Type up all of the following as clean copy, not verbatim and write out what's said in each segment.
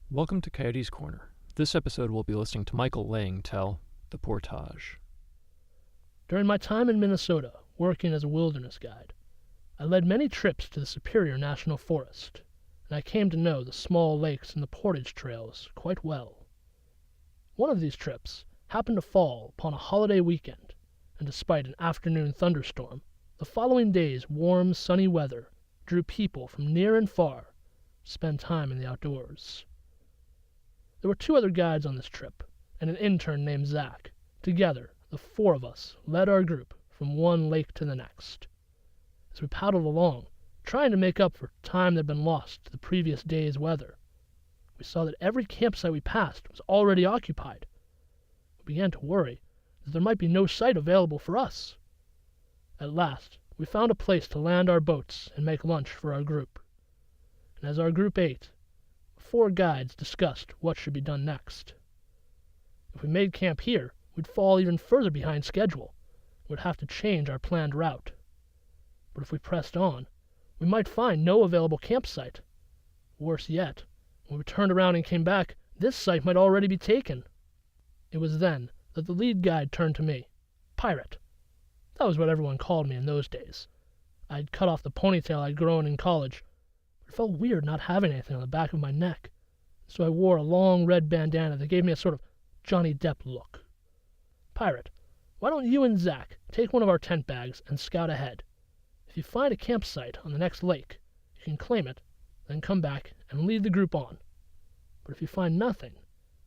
Welcome to Coyote Corner. This episode we'll be listening to Michael Lang tell the Portage. During my time in Minnesota, working as a wilderness guide, I led many trips to the Superior National Forest, and I came to know the small lakes and the Portage trails quite well. One of these trips happened to fall upon a holiday weekend, and despite an afternoon thunderstorm, the following day's warm, sunny weather drew people from near and far to spend time in the outdoors. There were two other guides on this trip, and an intern named Zach. Together, the four of us led our group from one lake to the next. As we paddled along, trying to make up for time that had been lost to the previous day's weather, we saw that every campsite we passed was already occupied. We began to worry that there might be no site available for us. At last, we found a place to land our boats and make lunch for our group. And as our group ate, the four guides discussed what should be done next. If we made camp here, we'd fall even further behind schedule and would have to change our planned route. But if we pressed on, we might find no available campsite. Worse yet, when we turned around and came back, this site might already be taken. It was then that the lead guide turned to me. Pirate. That was what everyone called me in those days. I'd cut off the ponytail I'd grown in college, but it felt weird not having anything on the back of my neck, so I wore a long red bandana that gave me a sort of Johnny Depp look. Pirate, why don't you and Zach take one of our tent bags and scout ahead? If you find a campsite on the next lake, you can claim it, then come back and lead the group on. But if you find nothing,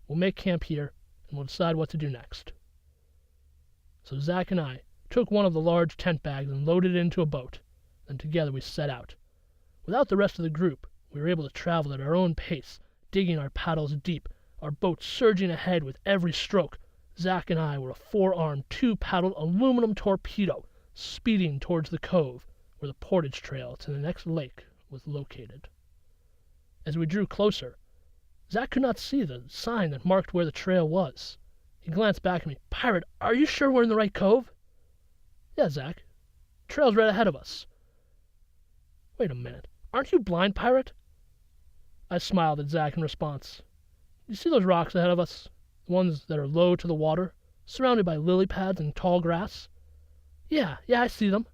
we'll make camp here and we'll decide what to do next. So Zach and I took one of the large tent bags and loaded it into a boat. Then together we set out. Without the rest of the group, we were able to travel at our own pace, digging our paddles deep, our boat surging ahead with every stroke. Zach and I were a four-armed, two-paddled aluminum torpedo, speeding towards the cove where the Portage trail to the next lake was located. As we drew closer, Zach could not see the sign that marked where the trail was. He glanced back at me. Pirate, are you sure we're in the right cove? Yeah, Zach. Trail's right ahead of us. Wait a minute. Aren't you blind, Pirate? I smiled at Zach in response. You see those rocks ahead of us? The ones that are low to the water, surrounded by lily pads and tall grass? Yeah, I see them.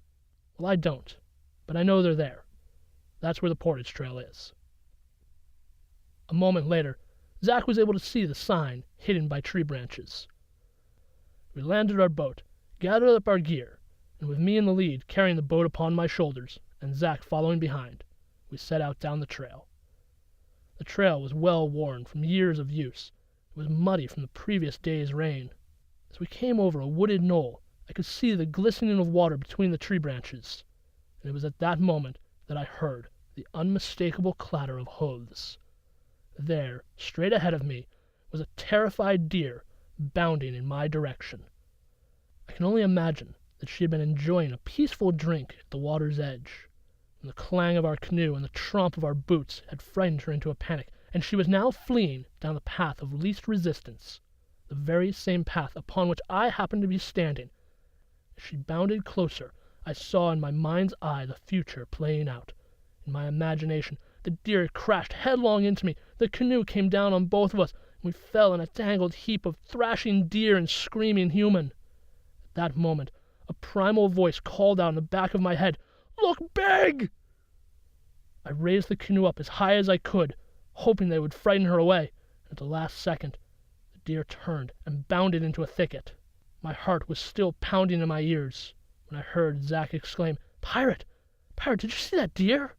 Well, I don't, but I know they're there. That's where the Portage trail is. A moment later, Zach was able to see the sign hidden by tree branches. We landed our boat, gathered up our gear, and with me in the lead carrying the boat upon my shoulders and Zach following behind, we set out down the trail. The trail was well worn from years of use. It was muddy from the previous day's rain. As we came over a wooded knoll, I could see the glistening of water between the tree branches, and it was at that moment that I heard the unmistakable clatter of hooves. There, straight ahead of me, was a terrified deer bounding in my direction. I can only imagine that she had been enjoying a peaceful drink at the water's edge, and the clang of our canoe and the tromp of our boots had frightened her into a panic, and she was now fleeing down the path of least resistance, the very same path upon which I happened to be standing. As she bounded closer, I saw in my mind's eye the future playing out. In my imagination, the deer crashed headlong into me. The canoe came down on both of us, and we fell in a tangled heap of thrashing deer and screaming human. At that moment, a primal voice called out in the back of my head, "Look big!" I raised the canoe up as high as I could, hoping they would frighten her away, and at the last second, the deer turned and bounded into a thicket. My heart was still pounding in my ears when I heard Zach exclaim, Pirate, did you see that deer?"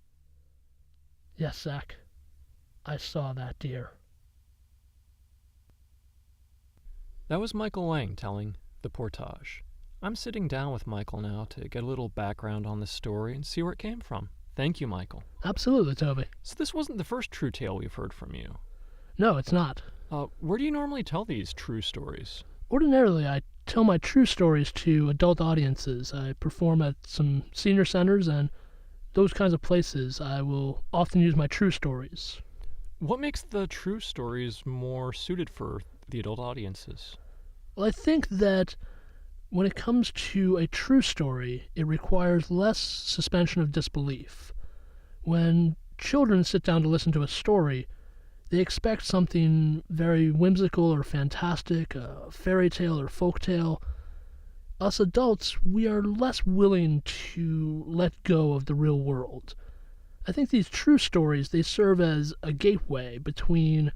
Yes, Zach, I saw that deer. That was Michael Lang telling the Portage. I'm sitting down with Michael now to get a little background on this story and see where it came from. Thank you, Michael. Absolutely, Toby. So this wasn't the first true tale we've heard from you. No, it's not. Where do you normally tell these true stories? Ordinarily, I tell my true stories to adult audiences. I perform at some senior centers, and those kinds of places I will often use my true stories. What makes the true stories more suited for the adult audiences? Well, I think that when it comes to a true story, it requires less suspension of disbelief. When children sit down to listen to a story, They expect something very whimsical or fantastic, a fairy tale or folk tale. Us adults, we are less willing to let go of the real world. I think these true stories, they serve as a gateway between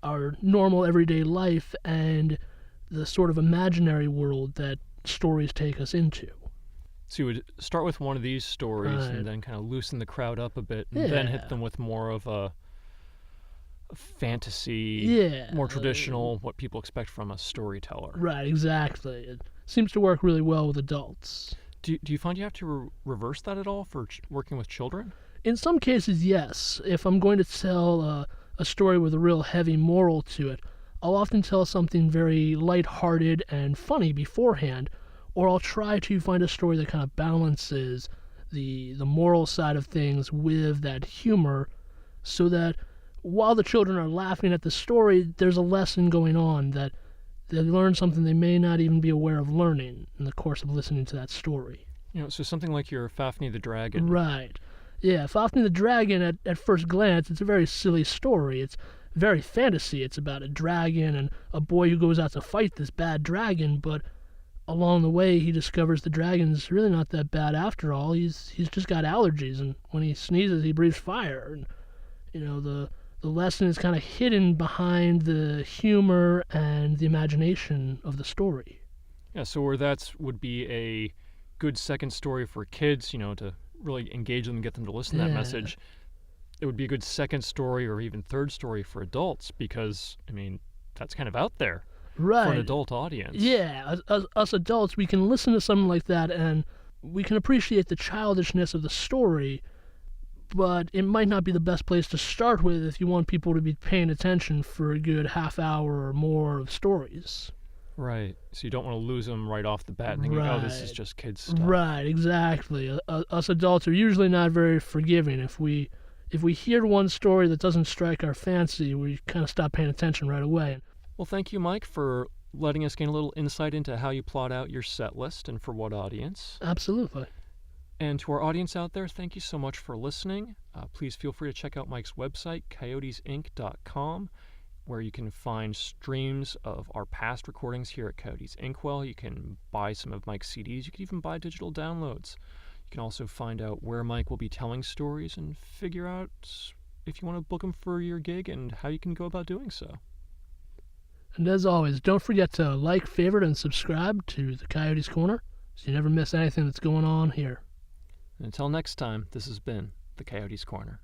our normal everyday life and the sort of imaginary world that stories take us into. So you would start with one of these stories Right. and then kind of loosen the crowd up a bit and then hit Yeah. them with more of a fantasy, Yeah. more traditional, what people expect from a storyteller. Right, exactly. It seems to work really well with adults. Do you find you have to reverse that at all for working with children? In some cases, yes. If I'm going to tell a story with a real heavy moral to it, I'll often tell something very lighthearted and funny beforehand, or I'll try to find a story that kind of balances the moral side of things with that humor, so that while the children are laughing at the story, there's a lesson going on that they learn something they may not even be aware of learning in the course of listening to that story. So something like your Fafnir the Dragon. Right. Yeah, Fafnir the Dragon, at first glance, it's a very silly story. It's very fantasy. It's about a dragon and a boy who goes out to fight this bad dragon, but along the way he discovers the dragon's really not that bad after all. He's just got allergies, and when he sneezes he breathes fire. And the lesson is kind of hidden behind the humor and the imagination of the story. Yeah, so where that would be a good second story for kids, to really engage them and get them to listen to that Yeah. message, it would be a good second story or even third story for adults because, that's kind of out there Right. for an adult audience. Yeah, us adults, we can listen to something like that and we can appreciate the childishness of the story, but it might not be the best place to start with if you want people to be paying attention for a good half hour or more of stories. Right. So you don't want to lose them right off the bat and thinking, oh, this is Right. just kids stuff. Right, exactly. Us adults are usually not very forgiving. If we hear one story that doesn't strike our fancy, we kind of stop paying attention right away. Well, thank you, Mike, for letting us gain a little insight into how you plot out your set list and for what audience. Absolutely. And to our audience out there, thank you so much for listening. Please feel free to check out Mike's website, coyotesinc.com, where you can find streams of our past recordings here at Coyotes Inkwell. You can buy some of Mike's CDs. You can even buy digital downloads. You can also find out where Mike will be telling stories and figure out if you want to book him for your gig and how you can go about doing so. And as always, don't forget to like, favorite, and subscribe to the Coyotes Corner so you never miss anything that's going on here. And until next time, this has been the Coyotes Corner.